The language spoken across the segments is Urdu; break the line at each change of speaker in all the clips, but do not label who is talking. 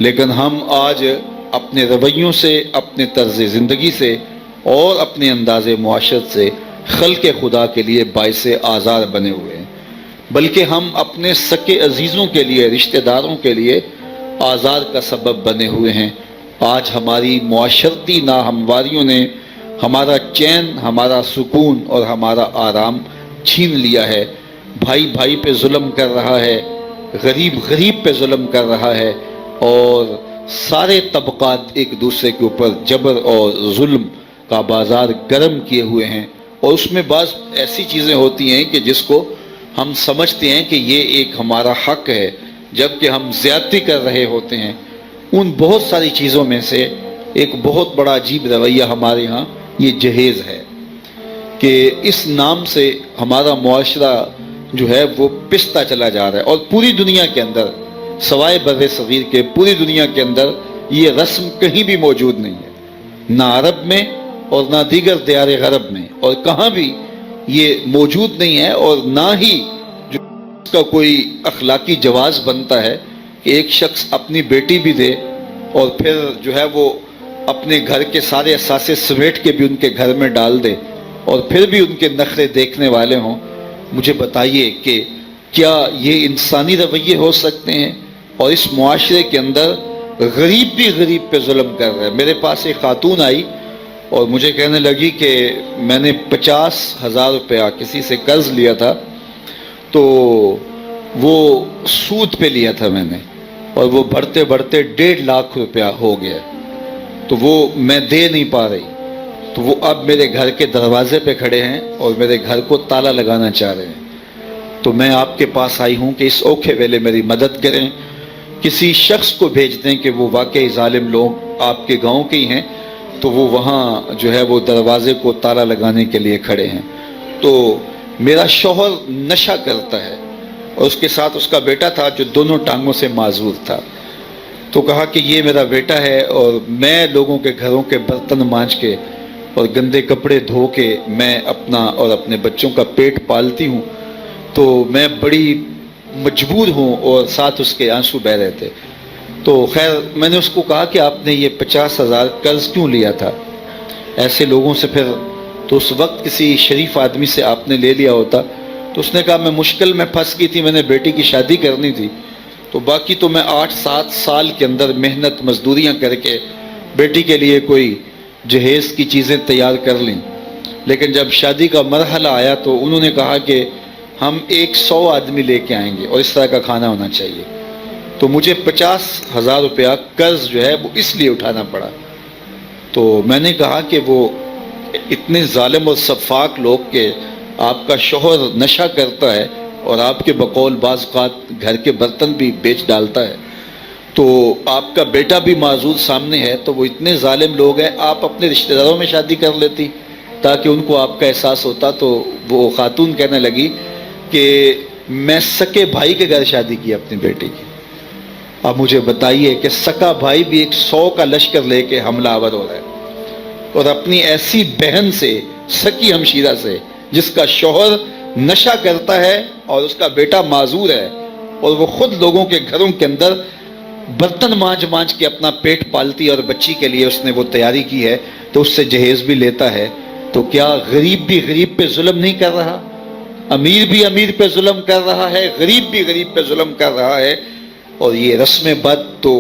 لیکن ہم آج اپنے رویوں سے، اپنے طرز زندگی سے اور اپنے انداز معاشرت سے خلق خدا کے لیے باعث آزار بنے ہوئے ہیں، بلکہ ہم اپنے سکے عزیزوں کے لیے، رشتہ داروں کے لیے آزار کا سبب بنے ہوئے ہیں۔ آج ہماری معاشرتی ناہمواریوں نے ہمارا چین، ہمارا سکون اور ہمارا آرام چھین لیا ہے۔ بھائی بھائی پہ ظلم کر رہا ہے، غریب غریب پہ ظلم کر رہا ہے، اور سارے طبقات ایک دوسرے کے اوپر جبر اور ظلم کا بازار گرم کیے ہوئے ہیں۔ اور اس میں بعض ایسی چیزیں ہوتی ہیں کہ جس کو ہم سمجھتے ہیں کہ یہ ایک ہمارا حق ہے، جبکہ ہم زیادتی کر رہے ہوتے ہیں۔ ان بہت ساری چیزوں میں سے ایک بہت بڑا عجیب رویہ ہمارے ہاں یہ جہیز ہے، کہ اس نام سے ہمارا معاشرہ جو ہے وہ پستا چلا جا رہا ہے، اور پوری دنیا کے اندر سوائے بر صغیر کے پوری دنیا کے اندر یہ رسم کہیں بھی موجود نہیں ہے، نہ عرب میں اور نہ دیگر دیار غرب میں، اور کہاں بھی یہ موجود نہیں ہے، اور نہ ہی جو اس کا کوئی اخلاقی جواز بنتا ہے کہ ایک شخص اپنی بیٹی بھی دے اور پھر جو ہے وہ اپنے گھر کے سارے اثاثے سمیٹ کے بھی ان کے گھر میں ڈال دے اور پھر بھی ان کے نخرے دیکھنے والے ہوں۔ مجھے بتائیے کہ کیا یہ انسانی رویے ہو سکتے ہیں؟ اور اس معاشرے کے اندر غریب بھی غریب پہ ظلم کر رہا ہے۔ میرے پاس ایک خاتون آئی اور مجھے کہنے لگی کہ میں نے 50,000 روپیہ کسی سے قرض لیا تھا، تو وہ سود پہ لیا تھا میں نے، اور وہ بڑھتے بڑھتے 1.5 لاکھ روپیہ ہو گیا، تو وہ میں دے نہیں پا رہی، تو وہ اب میرے گھر کے دروازے پہ کھڑے ہیں اور میرے گھر کو تالا لگانا چاہ رہے ہیں۔ تو میں آپ کے پاس آئی ہوں کہ اس اوکھے ویلے میری مدد کریں، کسی شخص کو بھیج دیں کہ وہ واقعی ظالم لوگ آپ کے گاؤں کے ہی ہیں، تو وہ وہاں جو ہے وہ دروازے کو تالا لگانے کے لیے کھڑے ہیں۔ تو میرا شوہر نشہ کرتا ہے اور اس کے ساتھ اس کا بیٹا تھا جو دونوں ٹانگوں سے معذور تھا، تو کہا کہ یہ میرا بیٹا ہے اور میں لوگوں کے گھروں کے برتن مانج کے اور گندے کپڑے دھو کے میں اپنا اور اپنے بچوں کا پیٹ پالتی ہوں، تو میں بڑی مجبور ہوں، اور ساتھ اس کے آنسو بہہ رہے تھے۔ تو خیر میں نے اس کو کہا کہ آپ نے یہ 50,000 قرض کیوں لیا تھا ایسے لوگوں سے؟ پھر تو اس وقت کسی شریف آدمی سے آپ نے لے لیا ہوتا۔ تو اس نے کہا میں مشکل میں پھنس گئی تھی، میں نے بیٹی کی شادی کرنی تھی، تو باقی تو میں 8-7 سال کے اندر محنت مزدوریاں کر کے بیٹی کے لیے کوئی جہیز کی چیزیں تیار کر لیں، لیکن جب شادی کا مرحلہ آیا تو انہوں نے کہا کہ ہم 100 آدمی لے کے آئیں گے اور اس طرح کا کھانا ہونا چاہیے، تو مجھے 50,000 روپیہ قرض جو ہے وہ اس لیے اٹھانا پڑا۔ تو میں نے کہا کہ وہ اتنے ظالم اور سفاک لوگ کہ آپ کا شوہر نشہ کرتا ہے اور آپ کے بقول بعض اوقات گھر کے برتن بھی بیچ ڈالتا ہے، تو آپ کا بیٹا بھی معذور سامنے ہے، تو وہ اتنے ظالم لوگ ہیں، آپ اپنے رشتہ داروں میں شادی کر لیتی تاکہ ان کو آپ کا احساس ہوتا۔ تو وہ خاتون کہنے لگی کہ میں سکے بھائی کے گھر شادی کی اپنی بیٹی کی۔ اب مجھے بتائیے کہ سکا بھائی بھی 100 کا لشکر لے کے حملہ آور ہو رہا ہے، اور اپنی ایسی بہن سے، سکی ہمشیرہ سے، جس کا شوہر نشہ کرتا ہے اور اس کا بیٹا معذور ہے، اور وہ خود لوگوں کے گھروں کے اندر برتن مانج مانج کے اپنا پیٹ پالتی ہے، اور بچی کے لیے اس نے وہ تیاری کی ہے تو اس سے جہیز بھی لیتا ہے۔ تو کیا غریب بھی غریب پہ ظلم نہیں کر رہا؟ امیر بھی امیر پہ ظلم کر رہا ہے، غریب بھی غریب پہ ظلم کر رہا ہے، اور یہ رسم بد تو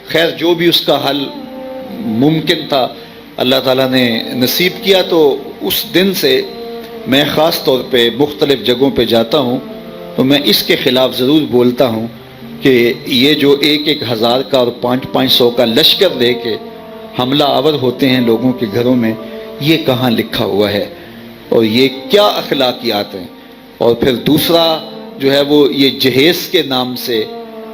خیر جو بھی اس کا حل ممکن تھا اللہ تعالیٰ نے نصیب کیا۔ تو اس دن سے میں خاص طور پہ مختلف جگہوں پہ جاتا ہوں تو میں اس کے خلاف ضرور بولتا ہوں کہ یہ جو 1,000 کا اور 500 کا لشکر لے کے حملہ آور ہوتے ہیں لوگوں کے گھروں میں، یہ کہاں لکھا ہوا ہے اور یہ کیا اخلاقیات ہیں؟ اور پھر دوسرا جو ہے وہ یہ جہیز کے نام سے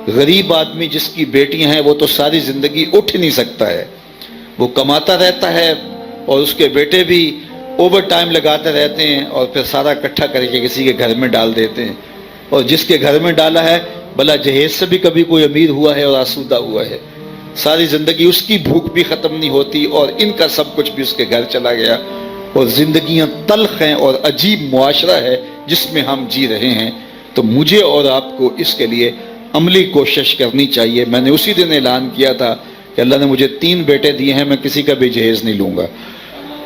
غریب آدمی جس کی بیٹیاں ہیں وہ تو ساری زندگی اٹھ نہیں سکتا ہے، وہ کماتا رہتا ہے اور اس کے بیٹے بھی اوور ٹائم لگاتے رہتے ہیں اور پھر سارا اکٹھا کر کے کسی کے گھر میں ڈال دیتے ہیں، اور جس کے گھر میں ڈالا ہے بھلا جہیز سے بھی کبھی کوئی امیر ہوا ہے اور آسودہ ہوا ہے؟ ساری زندگی اس کی بھوک بھی ختم نہیں ہوتی اور ان کا سب کچھ بھی اس کے گھر چلا گیا، اور زندگیاں تلخ ہیں اور عجیب معاشرہ ہے جس میں ہم جی رہے ہیں۔ تو مجھے اور آپ کو اس کے لیے عملی کوشش کرنی چاہیے۔ میں نے اسی دن اعلان کیا تھا کہ اللہ نے مجھے 3 بیٹے دیے ہیں، میں کسی کا بھی جہیز نہیں لوں گا۔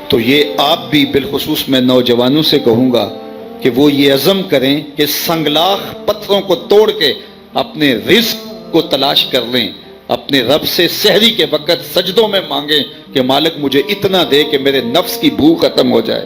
تو یہ آپ بھی بالخصوص میں نوجوانوں سے کہوں گا کہ وہ یہ عزم کریں کہ سنگلاخ پتھروں کو توڑ کے اپنے رزق کو تلاش کر لیں، اپنے رب سے سحری کے وقت سجدوں میں مانگیں کہ مالک مجھے اتنا دے کہ میرے نفس کی بھوک ختم ہو جائے۔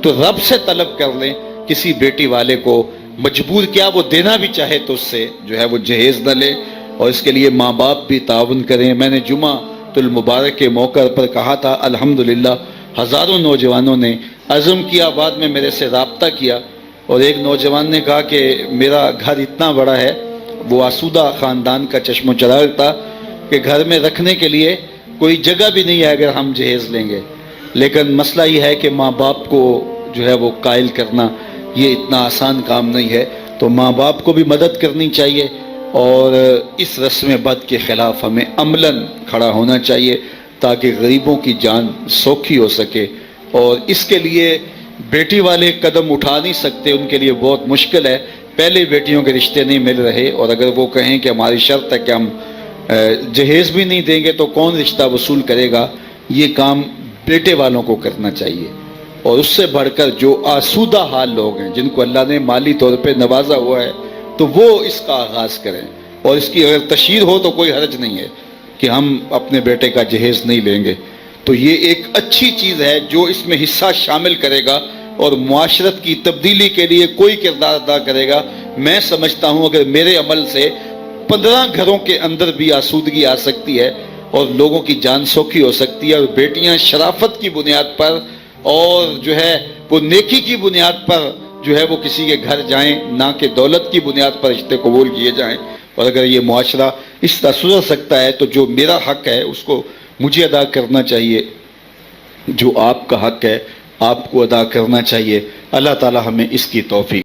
تو رب سے طلب کر لیں، کسی بیٹی والے کو مجبور کیا وہ دینا بھی چاہے تو اس سے جو ہے وہ جہیز نہ لے، اور اس کے لیے ماں باپ بھی تعاون کریں۔ میں نے جمعہ المبارک کے موقع پر کہا تھا، الحمدللہ ہزاروں نوجوانوں نے عزم کیا، بعد میں میرے سے رابطہ کیا، اور ایک نوجوان نے کہا کہ میرا گھر اتنا بڑا ہے، وہ آسودہ خاندان کا چشم و چراغ تھا، کہ گھر میں رکھنے کے لیے کوئی جگہ بھی نہیں ہے اگر ہم جہیز لیں گے، لیکن مسئلہ یہ ہے کہ ماں باپ کو جو ہے وہ قائل کرنا یہ اتنا آسان کام نہیں ہے، تو ماں باپ کو بھی مدد کرنی چاہیے، اور اس رسم بد کے خلاف ہمیں عملاً کھڑا ہونا چاہیے تاکہ غریبوں کی جان سوکھی ہو سکے۔ اور اس کے لیے بیٹی والے قدم اٹھا نہیں سکتے، ان کے لیے بہت مشکل ہے، پہلے بیٹیوں کے رشتے نہیں مل رہے، اور اگر وہ کہیں کہ ہماری شرط ہے کہ ہم جہیز بھی نہیں دیں گے تو کون رشتہ وصول کرے گا، یہ کام بیٹے والوں کو کرنا چاہیے۔ اور اس سے بڑھ کر جو آسودہ حال لوگ ہیں، جن کو اللہ نے مالی طور پہ نوازا ہوا ہے، تو وہ اس کا آغاز کریں، اور اس کی اگر تشہیر ہو تو کوئی حرج نہیں ہے کہ ہم اپنے بیٹے کا جہیز نہیں لیں گے۔ تو یہ ایک اچھی چیز ہے جو اس میں حصہ شامل کرے گا اور معاشرت کی تبدیلی کے لیے کوئی کردار ادا کرے گا۔ میں سمجھتا ہوں اگر میرے عمل سے 15 گھروں کے اندر بھی آسودگی آ سکتی ہے اور لوگوں کی جان سوکھی ہو سکتی ہے، اور بیٹیاں شرافت کی بنیاد پر اور جو ہے وہ نیکی کی بنیاد پر جو ہے وہ کسی کے گھر جائیں، نہ کہ دولت کی بنیاد پر رشتے قبول کیے جائیں، اور اگر یہ معاشرہ اس طرح سدھر سکتا ہے تو جو میرا حق ہے اس کو مجھے ادا کرنا چاہیے، جو آپ کا حق ہے آپ کو ادا کرنا چاہیے۔ اللہ تعالی ہمیں اس کی توفیق